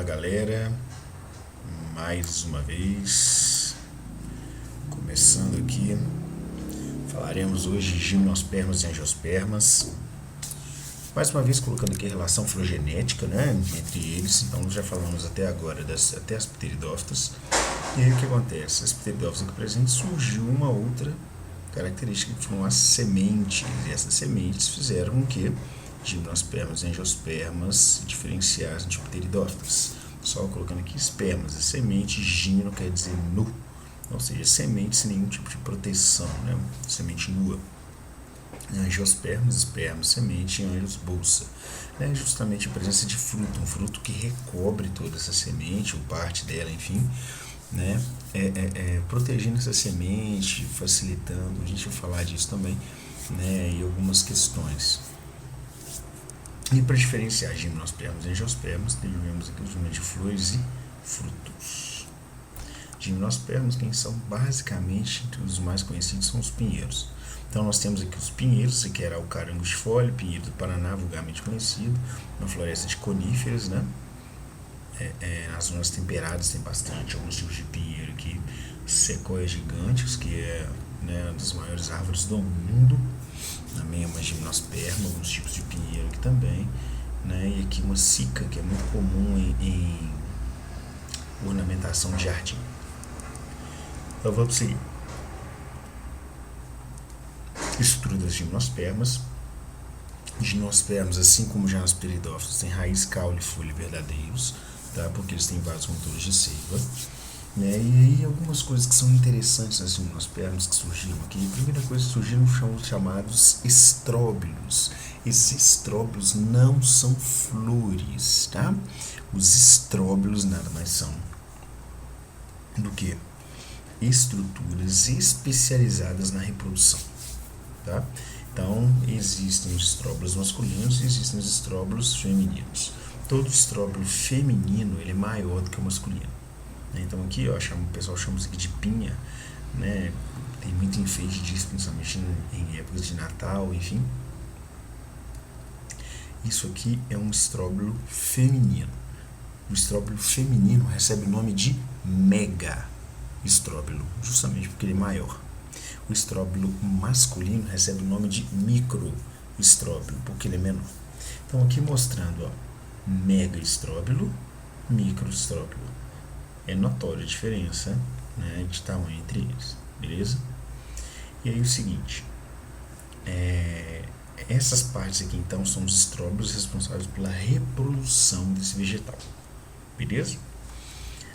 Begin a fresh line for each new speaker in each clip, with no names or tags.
lá, galera, mais uma vez, começando aqui, falaremos hoje de gimnospermas e angiospermas, mais uma vez colocando aqui a relação filogenética, né, entre eles. Então já falamos até agora até as pteridófitas. E aí o que acontece? As pteridófitas aqui presentes surgiu uma outra característica que foram as sementes, e essas sementes fizeram com que gimnospermas e angiospermas se diferenciassem de pteridófitas. Só colocando aqui espermas, a semente, gino quer dizer nu, ou seja, semente sem nenhum tipo de proteção, né? Semente nua. Angiospermas, esperma, semente, anjos, bolsa. É justamente a presença de fruto, um fruto que recobre toda essa semente, ou parte dela, enfim, né? Protegendo essa semente, facilitando, a gente vai falar disso também, né? E algumas questões. E para diferenciar gimnospermas e angiospermas, temos aqui os números de flores e frutos. Gimnospermas, quem são basicamente os mais conhecidos, são os pinheiros. Então nós temos aqui os pinheiros, que era o carango angustifólio, pinheiro do Paraná, vulgarmente conhecido, uma floresta de coníferas, né? Nas zonas temperadas tem bastante alguns tipos de pinheiro aqui, sequoias gigantes, que é, né, uma das maiores árvores do mundo, também é uma gimnosperma, alguns tipos de pinheiro aqui também, né? E aqui uma sica, que é muito comum em ornamentação de jardim. Então vamos seguir. Estrutura das gimnospermas. Gimnospermas, assim como já nas pteridófitas, têm raiz, caule e folha verdadeiros, tá? Porque eles têm vários motores de seiva, né? E aí algumas coisas que são interessantes nas gimnospermas que surgiram aqui. A primeira coisa que surgiram são os chamados estróbilos. Esses estróbilos não são flores, tá? Os estróbilos nada mais são do que estruturas especializadas na reprodução, tá? Então, existem os estróbilos masculinos e existem os estróbilos femininos. Todo estróbilo feminino ele é maior do que o masculino. Então aqui ó, o pessoal chama isso aqui de pinha, né? Tem muito enfeite disso, principalmente em épocas de Natal, enfim. Isso aqui é um estróbilo feminino. O estróbilo feminino recebe o nome de mega estróbilo, justamente porque ele é maior. O estróbilo masculino recebe o nome de micro estróbilo, porque ele é menor. Então aqui mostrando, ó, mega estróbilo, micro estróbilo. É notória a diferença, né, de tamanho entre eles, beleza? E aí o seguinte, essas partes aqui então são os estróbilos responsáveis pela reprodução desse vegetal, beleza?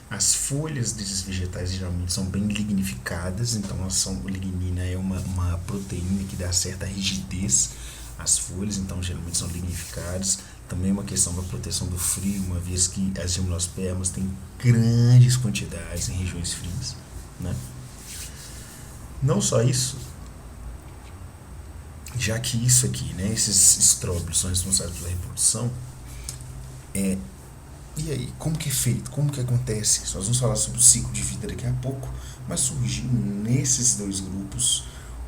As folhas desses vegetais geralmente são bem lignificadas, então a lignina é uma proteína que dá certa rigidez às folhas, então geralmente são lignificadas. Também uma questão da proteção do frio, uma vez que as gimnospermas têm grandes quantidades em regiões frias, né? Não só isso, já que isso aqui, né, esses estróbilos são responsáveis pela reprodução, e aí, como que é feito? Como que acontece? Nós vamos falar sobre o ciclo de vida daqui a pouco, mas surgiu nesses dois grupos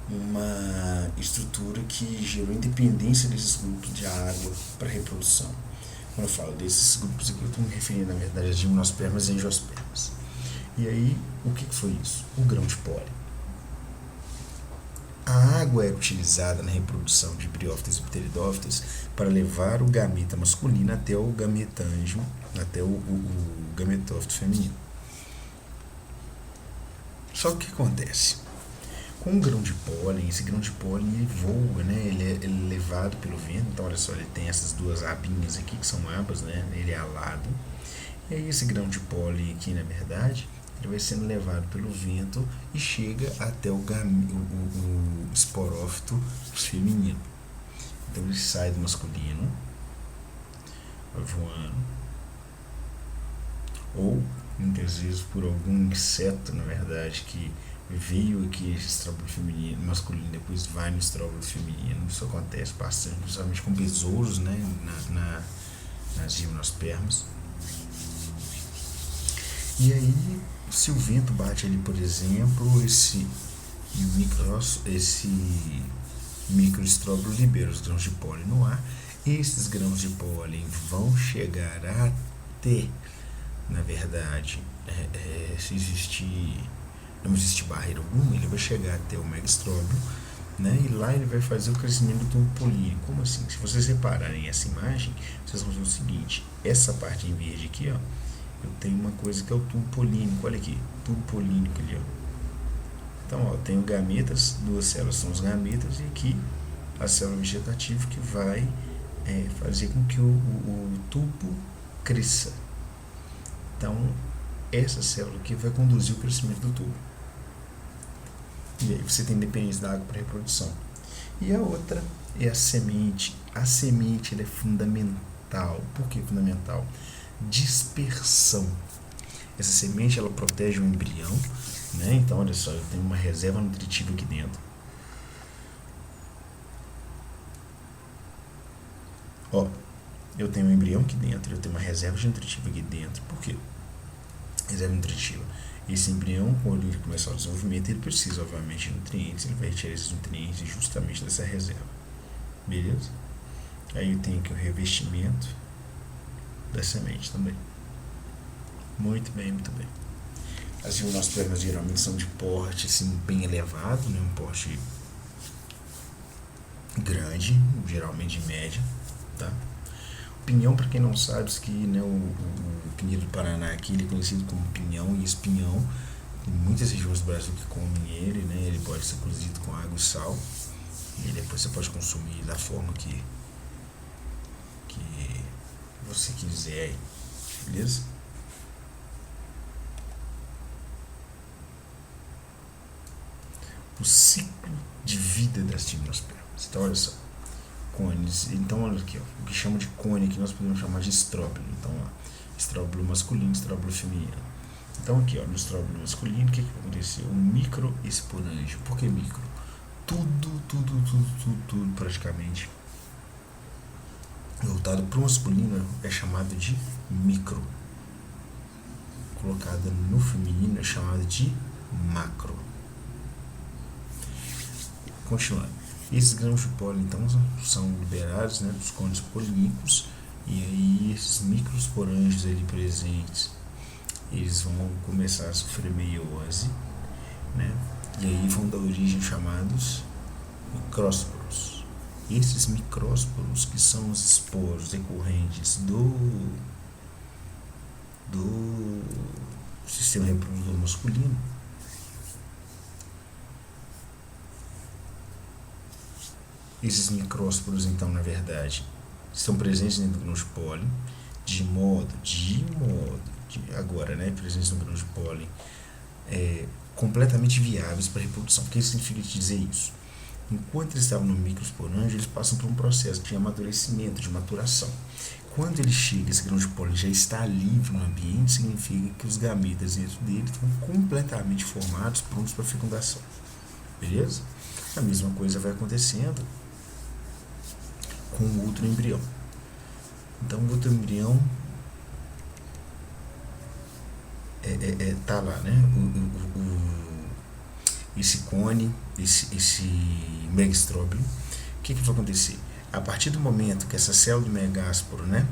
uma estrutura que gerou independência desses grupos de água para reprodução. Quando eu falo desses grupos aqui, eu estou me referindo, na verdade, às gimnospermas e angiospermas. E aí, o que foi isso? O grão de pólen. A água era utilizada na reprodução de briófitas e pteridófitas para levar o gameta masculino até o gametângio, até o gametófito feminino. Só que o que acontece? Com o grão de pólen, esse grão de pólen ele voa, né? Ele é levado pelo vento. Então, olha só, ele tem essas duas abinhas aqui, que são abas, né? Ele é alado. E aí esse grão de pólen aqui, na verdade, ele vai sendo levado pelo vento e chega até o esporófito feminino. Então ele sai do masculino, vai voando, ou muitas vezes por algum inseto, na verdade, que veio aqui esse estróbilo feminino, masculino, depois vai no estróbilo feminino. Isso acontece bastante, principalmente com besouros, né, nas gimnospermas. E aí, se o vento bate ali, por exemplo, esse microestróbilo libera os grãos de pólen no ar. Esses grãos de pólen vão chegar até na verdade, se não existe barreira alguma, ele vai chegar até o megastróbilo, né? E lá ele vai fazer o crescimento do tubo polínico. Como assim? Se vocês repararem essa imagem, vocês vão ver o seguinte: essa parte em verde aqui, ó, eu tenho uma coisa que é o tubo polínico. Olha aqui, tubo polínico ali, ó. Então, ó, eu tenho gametas, duas células são os gametas, e aqui a célula vegetativa que vai fazer com que o tubo cresça. Então, essa célula aqui vai conduzir o crescimento do tubo. E aí você tem dependência da água para reprodução. E a outra é a semente. A semente ela é fundamental. Por que fundamental? Dispersão. Essa semente ela protege o embrião, né? Então, olha só, eu tenho uma reserva nutritiva aqui dentro. Ó, eu tenho um embrião aqui dentro, eu tenho uma reserva nutritiva aqui dentro. Por quê? Reserva nutritiva. Esse embrião, quando ele começar o desenvolvimento, ele precisa, obviamente, de nutrientes. Ele vai retirar esses nutrientes justamente dessa reserva. Beleza? Aí eu tenho aqui o revestimento da semente também. Muito bem, muito bem. As gimnospermas geralmente são de porte assim, bem elevado, né? Um porte grande, geralmente de média. Tá? O pinhão, para quem não sabe, isso aqui, né, o pinheiro do Paraná aqui, ele é conhecido como pinhão e espinhão. Tem muitas regiões do Brasil que comem ele, né? Ele pode ser cozido com água e sal. E depois você pode consumir da forma que você quiser. Beleza? O ciclo de vida das gimnospermas. Então, olha só. Cones. Então, olha aqui, ó, o que chama de cone aqui nós podemos chamar de estróbilo. Então, ó, estróbilo masculino, estróbilo feminino. Então, aqui, ó, no estróbilo masculino, o que vai acontecer? Um microesporângio. Por que micro? Tudo praticamente voltado para o masculino é chamado de micro. Colocado no feminino é chamado de macro. Continuando. Esses grãos de pólen, então, são liberados, né, dos cones polínicos, e aí esses microesporângios ali presentes, eles vão começar a sofrer meiose, né, e aí vão dar origem chamados micrósporos. Esses micrósporos, que são os esporos decorrentes do sistema reprodutor masculino, esses micrósporos, então, na verdade, estão presentes dentro do grão de pólen, agora, né, presentes no grão de pólen, completamente viáveis para a reprodução. O que significa dizer isso? Enquanto eles estavam no microesporângio, eles passam por um processo de amadurecimento, de maturação. Quando ele chega, esse grão de pólen já está livre no ambiente, significa que os gametas dentro dele estão completamente formados, prontos para fecundação. Beleza? A mesma coisa vai acontecendo com o outro embrião. Então, o outro embrião tá lá, né? Esse cone, esse megastróbilo. O que vai acontecer? A partir do momento que essa célula do megásporo, né?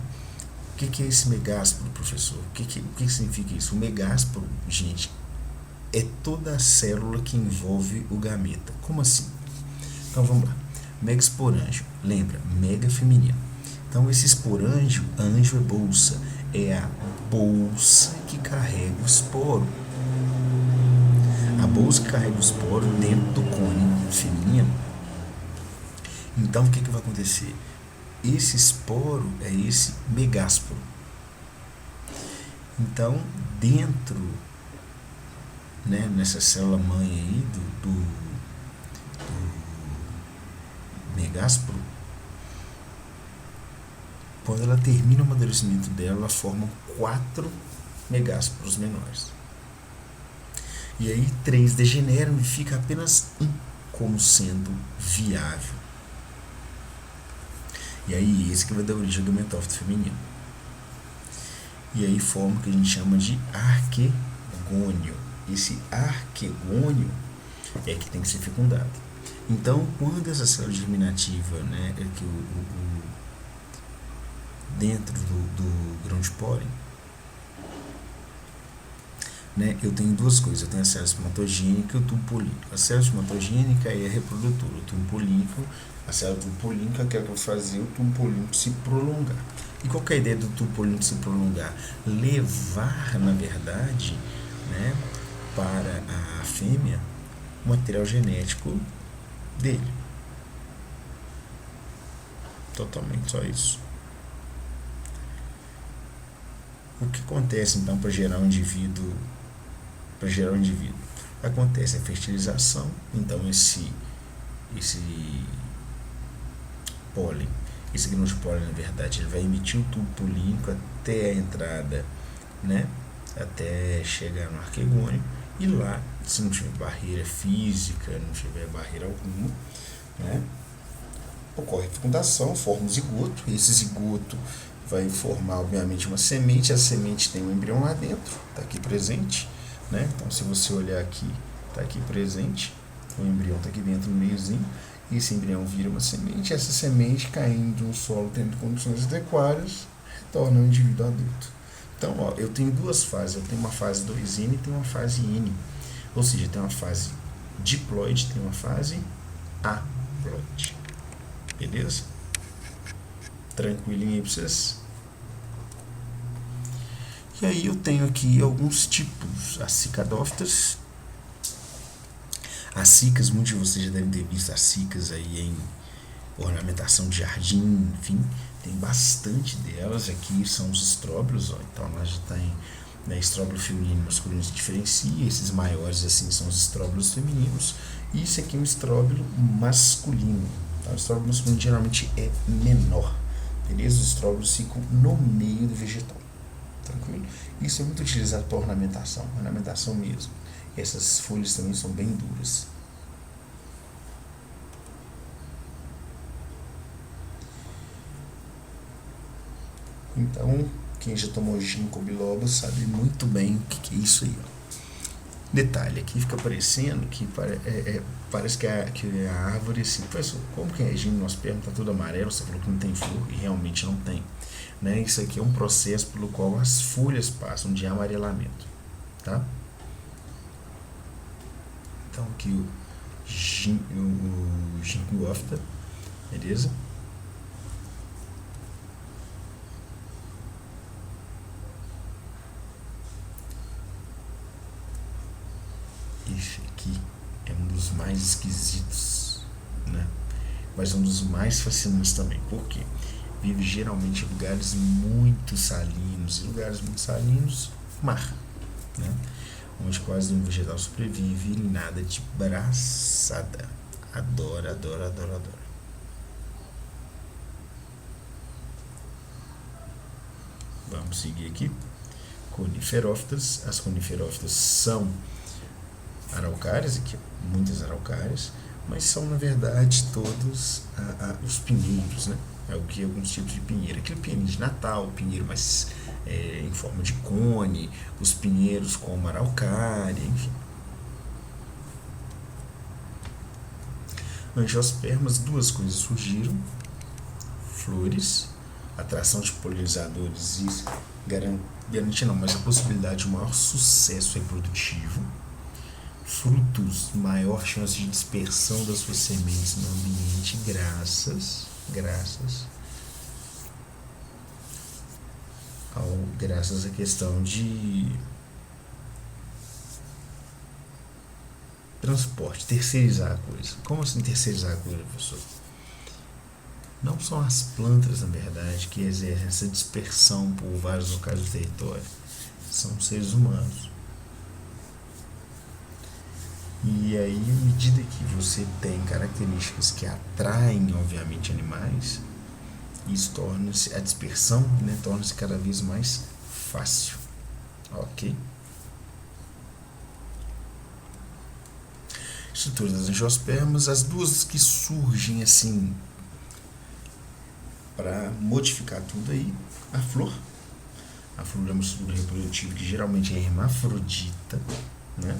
O que é esse megásporo, professor? O que significa isso? O megásporo, gente, é toda a célula que envolve o gameta. Como assim? Então vamos lá. Megasporângio, lembra? Mega feminino. Então esse esporângio, anjo é bolsa, é a bolsa que carrega o esporo. A bolsa que carrega o esporo dentro do cone feminino. Então o que vai acontecer? Esse esporo é esse megásporo. Então dentro, né, nessa célula mãe aí do megásporo, quando ela termina o amadurecimento dela, ela forma 4 megásporos menores. E aí 3 degeneram e fica apenas um como sendo viável. E aí esse que vai dar origem ao gametófito feminino. E aí forma o que a gente chama de arquegônio. Esse arquegônio é que tem que ser fecundado. Então, quando essa célula germinativa, né, é que dentro do grão de pólen, né, eu tenho duas coisas. Eu tenho a célula espermatogênica e o tubo polínico. A célula espermatogênica é a reprodutora. O tubo polínico, a célula tubo polínica é aquela que vai fazer o tubo polínico se prolongar. E qual que é a ideia do tubo polínico se prolongar? Levar, na verdade, né, para a fêmea o material genético dele. Totalmente só isso. O que acontece então para gerar um indivíduo? Acontece a fertilização. Então esse pólen, esse grão de pólen, na verdade, ele vai emitir o tubo polínico até a entrada, né? Até chegar no arquegônio. E lá, se não tiver barreira física, não tiver barreira alguma, né, ocorre a fecundação, forma um zigoto. Esse zigoto vai formar, obviamente, uma semente. A semente tem um embrião lá dentro, está aqui presente, né? Então, se você olhar aqui, está aqui presente, o embrião está aqui dentro no meiozinho. Esse embrião vira uma semente. Essa semente, caindo no solo, tendo condições adequadas, retorna ao indivíduo adulto. Então, ó, eu tenho duas fases. Eu tenho uma fase 2N e tenho uma fase N. Ou seja, tem uma fase diploide, tem uma fase haploide. Beleza? Tranquilinho aí pra vocês? E aí eu tenho aqui alguns tipos. As cicadófitas. As cicas, muitos de vocês já devem ter visto as cicas aí em ornamentação de jardim, enfim. Tem bastante delas. Aqui são os estróbilos, ó. Então nós já tem, né, estróbilo feminino e masculino se diferencia. Esses maiores assim são os estróbilos femininos. E isso aqui é um estróbilo masculino. Tá? O estróbilo masculino geralmente é menor. Beleza? Os estróbilos ficam no meio do vegetal. Tranquilo? Isso é muito utilizado para ornamentação mesmo. Essas folhas também são bem duras. Então, quem já tomou ginkgo biloba sabe muito bem o que é isso aí. Ó. Detalhe, aqui fica parecendo que parece que a árvore, assim, professor, como que é gimnosperma, tá tudo amarelo, você falou que não tem flor, e realmente não tem. Né? Isso aqui é um processo pelo qual as folhas passam de amarelamento. Tá? Então aqui o ginkgo, beleza? Esse aqui é um dos mais esquisitos, né? Mas um dos mais fascinantes também. Por quê? Vive geralmente em lugares muito salinos. E lugares muito salinos, mar, né? Onde quase nenhum vegetal sobrevive e nada de braçada. Adoro. Vamos seguir aqui. Coniferófitas. As coniferófitas são araucárias, aqui muitas araucárias, mas são na verdade todos os pinheiros, né? É o que alguns tipos de pinheiro. Aquele pinheiro de Natal, o pinheiro mais em forma de cone, os pinheiros como araucária, enfim. Angiospermas, duas coisas surgiram: flores, atração de polinizadores e garantia não, mas a possibilidade de um maior sucesso reprodutivo. Frutos, maior chance de dispersão das suas sementes no ambiente, graças à questão de transporte, terceirizar a coisa. Como assim terceirizar a coisa, professor? Não são as plantas, na verdade, que exercem essa dispersão por vários locais do território. São os seres humanos. E aí, à medida que você tem características que atraem, obviamente, animais, isso torna-se, a dispersão, né, torna-se cada vez mais fácil. Ok? Estrutura das angiospermas, as duas que surgem assim para modificar tudo aí: a flor é uma estrutura reprodutiva que geralmente é hermafrodita, né?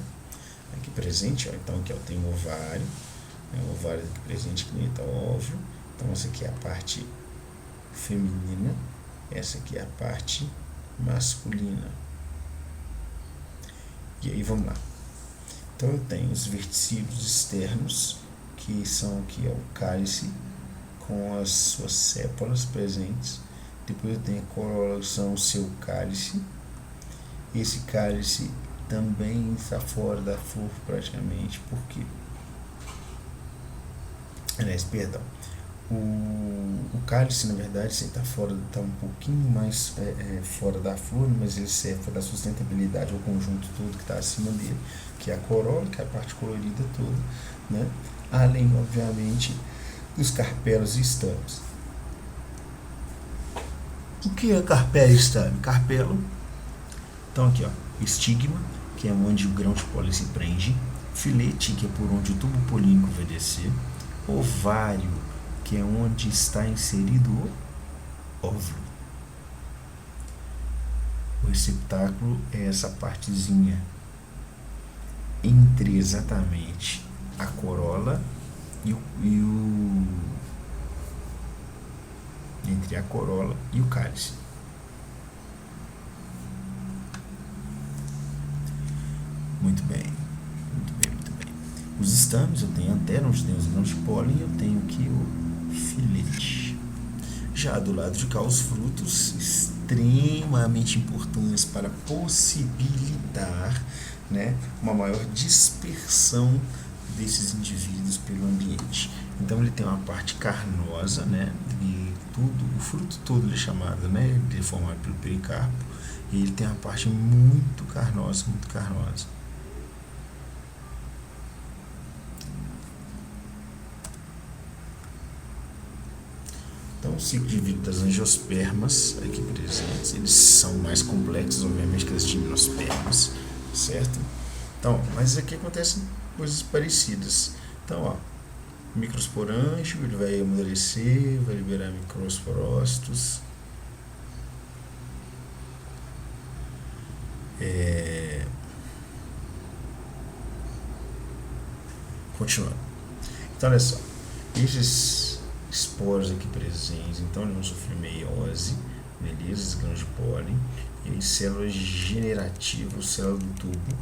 Aqui presente, ó, então aqui ó, tem o ovário, né? O ovário aqui presente, aqui está o óvulo. Então essa aqui é a parte feminina, essa aqui é a parte masculina. E aí vamos lá. Então eu tenho os verticílios externos, que são aqui o cálice, com as suas sépalas presentes. Depois eu tenho a corola, que são o seu cálice. Esse cálice também está fora da flor praticamente, porque... Aliás, perdão. O cálice, na verdade, está fora, está um pouquinho mais fora da flor, mas ele serve para dar sustentabilidade ao conjunto todo que está acima dele, que é a corola, que é a parte colorida toda, né? Além, obviamente, dos carpelos e estames. O que é carpelo e estame? Carpelo, então aqui, ó, estigma, que é onde o grão de pólen se prende, filete, que é por onde o tubo polínico vai descer, ovário, que é onde está inserido o óvulo. O receptáculo é essa partezinha entre exatamente a corola entre a corola e o cálice. Muito bem, muito bem, muito bem. Os estames, eu tenho a antera, onde tem os grãos de pólen, e eu tenho aqui o filete. Já do lado de cá, os frutos, extremamente importantes para possibilitar, né, uma maior dispersão desses indivíduos pelo ambiente. Então ele tem uma parte carnosa, né, e tudo, o fruto todo é chamado, né, ele é formado pelo pericarpo, e ele tem uma parte muito carnosa, muito carnosa. Então, o ciclo de vida das angiospermas aqui presentes, eles são mais complexos, obviamente, que as gimnospermas, certo? Então, mas aqui acontecem coisas parecidas. Então, ó, microsporângio, ele vai amadurecer, vai liberar microsporócitos. Continuando. Então, olha só, esses esporos aqui presentes, então eles vão sofrer meiose, beleza, grãos de pólen, e aí células generativas, célula do tubo,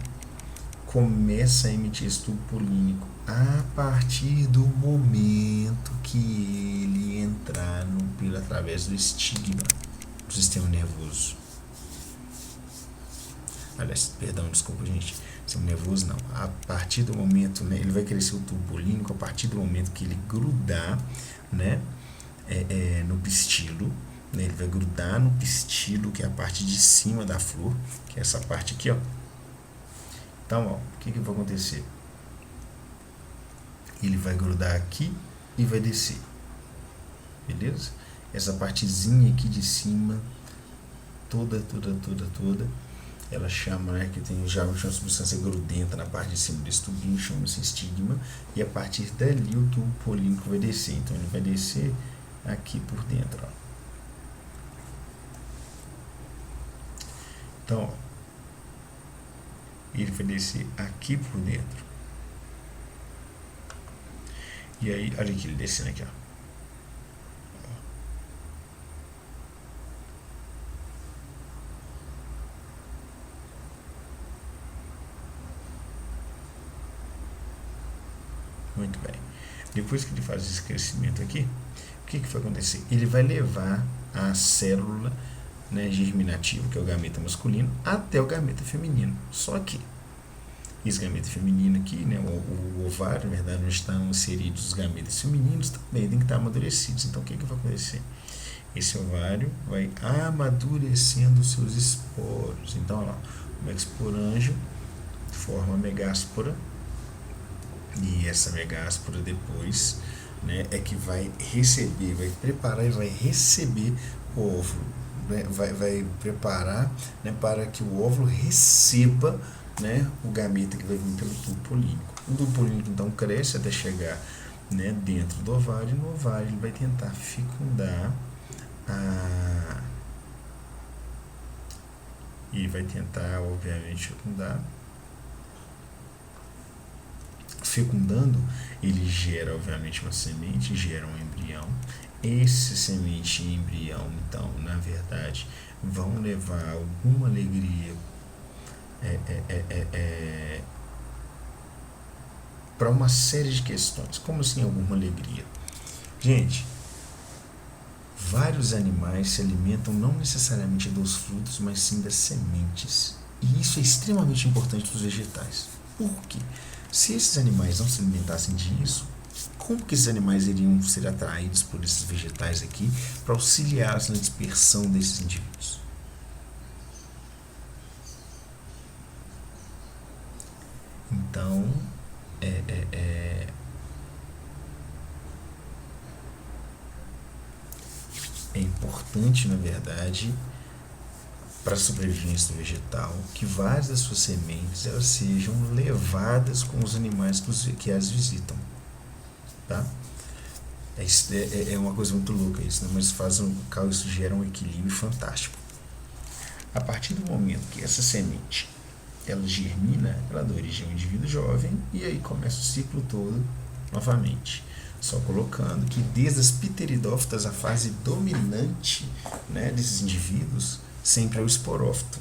começa a emitir esse tubo polínico a partir do momento que ele entrar através do estigma do sistema nervoso. Aliás, perdão, desculpa, gente. Sistema nervoso não. A partir do momento, né, ele vai crescer o tubo polínico a partir do momento que ele grudar, né, no pistilo, né, ele vai grudar no pistilo, que é a parte de cima da flor, que é essa parte aqui, ó. Então, ó, o que vai acontecer? Ele vai grudar aqui e vai descer, beleza? Essa partezinha aqui de cima, toda, ela chama, né, que tem já uma substância grudenta na parte de cima desse tubinho, chama-se estigma, e a partir dali o tubo polínico vai descer. Então ele vai descer aqui por dentro, ó. Então, ó, ele vai descer aqui por dentro. E aí, olha aqui ele descendo aqui, ó. Muito bem. Depois que ele faz esse crescimento aqui, o que vai acontecer? Ele vai levar a célula, né, germinativa, que é o gameta masculino, até o gameta feminino. Só que esse gameta feminino aqui, né, o ovário, na verdade, onde estão inseridos os gametas femininos, também tem que estar amadurecidos. Então, o que vai acontecer? Esse ovário vai amadurecendo os seus esporos. Então, olha lá, o megasporângio forma a megáspora, e essa megáspora depois, né, é que vai receber, vai preparar e vai receber o óvulo, né, vai preparar, né, para que o óvulo receba, né, o gameta que vai vir pelo tubo polínico. O tubo polínico então cresce até chegar, né, dentro do ovário, e no ovário ele vai tentar fecundar e vai tentar, obviamente, fecundando, ele gera, obviamente, uma semente, gera um embrião. Esse semente e embrião, então, na verdade, vão levar alguma alegria para uma série de questões. Como assim alguma alegria? Gente, vários animais se alimentam não necessariamente dos frutos, mas sim das sementes. E isso é extremamente importante para os vegetais. Por quê? Se esses animais não se alimentassem disso, como que esses animais iriam ser atraídos por esses vegetais aqui para auxiliá-los na dispersão desses indivíduos? Então, é importante, na verdade, para a sobrevivência do vegetal, que várias das suas sementes elas sejam levadas com os animais que as visitam. Tá? É uma coisa muito louca isso, né? Mas isso gera um equilíbrio fantástico. A partir do momento que essa semente ela germina, ela dá origem a um indivíduo jovem e aí começa o ciclo todo novamente. Só colocando que desde as pteridófitas a fase dominante, né, desses indivíduos sempre é o esporófito.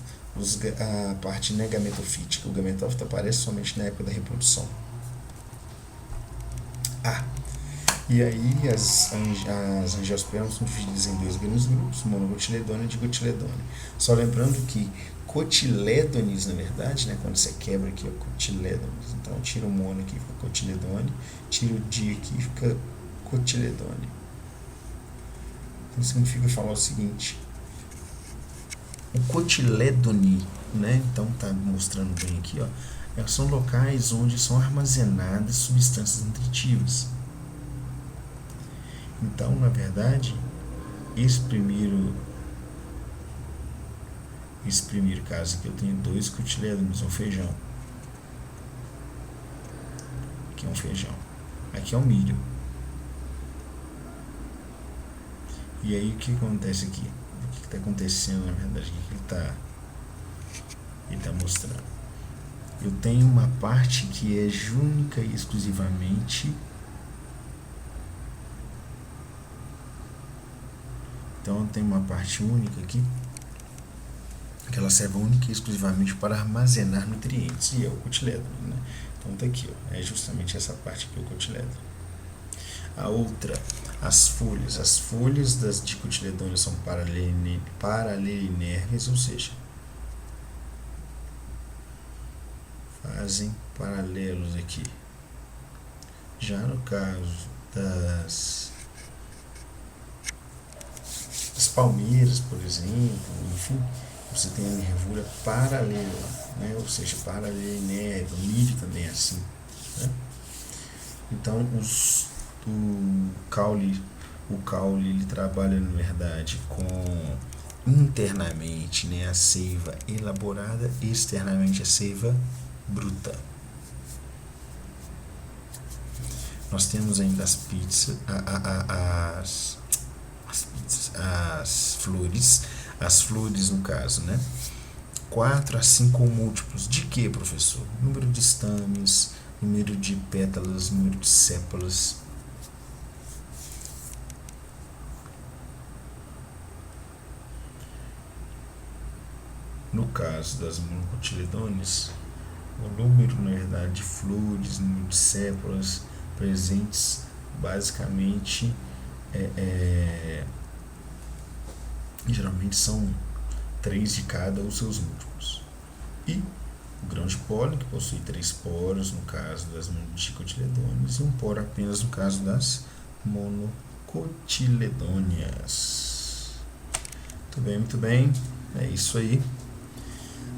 A parte gametofítica. O gametófito aparece somente na época da reprodução. E aí as angiospermas são divididas em dois grandes grupos, monocotiledônio e dicotiledônio. Só lembrando que cotilédones, na verdade, né, quando você quebra aqui, ó, cotilédones, então tira o mono aqui, fica cotiledônio, tira o di aqui, fica cotiledônio. Então significa falar o seguinte: o cotilédone, né, então tá mostrando bem aqui, ó, são locais onde são armazenadas substâncias nutritivas. Então, na verdade, esse primeiro caso aqui eu tenho dois cotilédones, um feijão. Aqui é um feijão. Aqui é um milho. E aí o que acontece aqui? O que está acontecendo, na verdade? O que ele está mostrando? Eu tenho uma parte que é única e exclusivamente. Então tem uma parte única aqui, que ela serve única e exclusivamente para armazenar nutrientes, e é o cotilédone, né? Então tá aqui, ó, é justamente essa parte aqui, o cotilédone. A outra, as folhas. As folhas das dicotiledôneas são paralelinérveas, ou seja, fazem paralelos aqui. Já no caso das palmeiras, por exemplo, enfim, você tem a nervura paralela, né? Ou seja, paralelinérvia. O milho também é assim, né? Então o caule ele trabalha, na verdade, com internamente, né, a seiva elaborada, externamente a seiva bruta. Nós temos ainda as pizzas, as flores no caso, né? 4 a 5 múltiplos de que, professor? Número de estames, número de pétalas, número de sépalas. No caso das monocotiledôneas, o número, na verdade, de flores, número de sépalas presentes, basicamente, geralmente são 3 de cada os seus múltiplos. E o grão de pólen, que possui 3 poros, no caso das dicotiledôneas, e um poro apenas no caso das monocotiledôneas. Muito bem, é isso aí.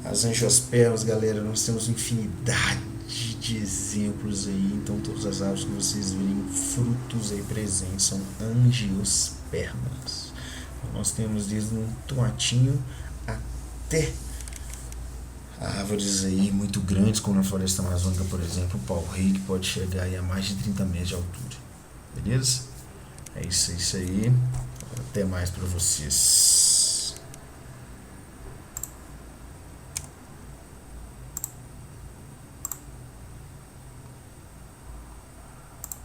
As angiospermas, galera, nós temos infinidade de exemplos aí. Então todas as árvores que vocês verem frutos aí presentes são angiospermas. Então, nós temos desde um tomatinho até árvores aí muito grandes, como na floresta amazônica, por exemplo, o pau-rei, que pode chegar aí a mais de 30 metros de altura. Beleza? É isso aí. Até mais para vocês.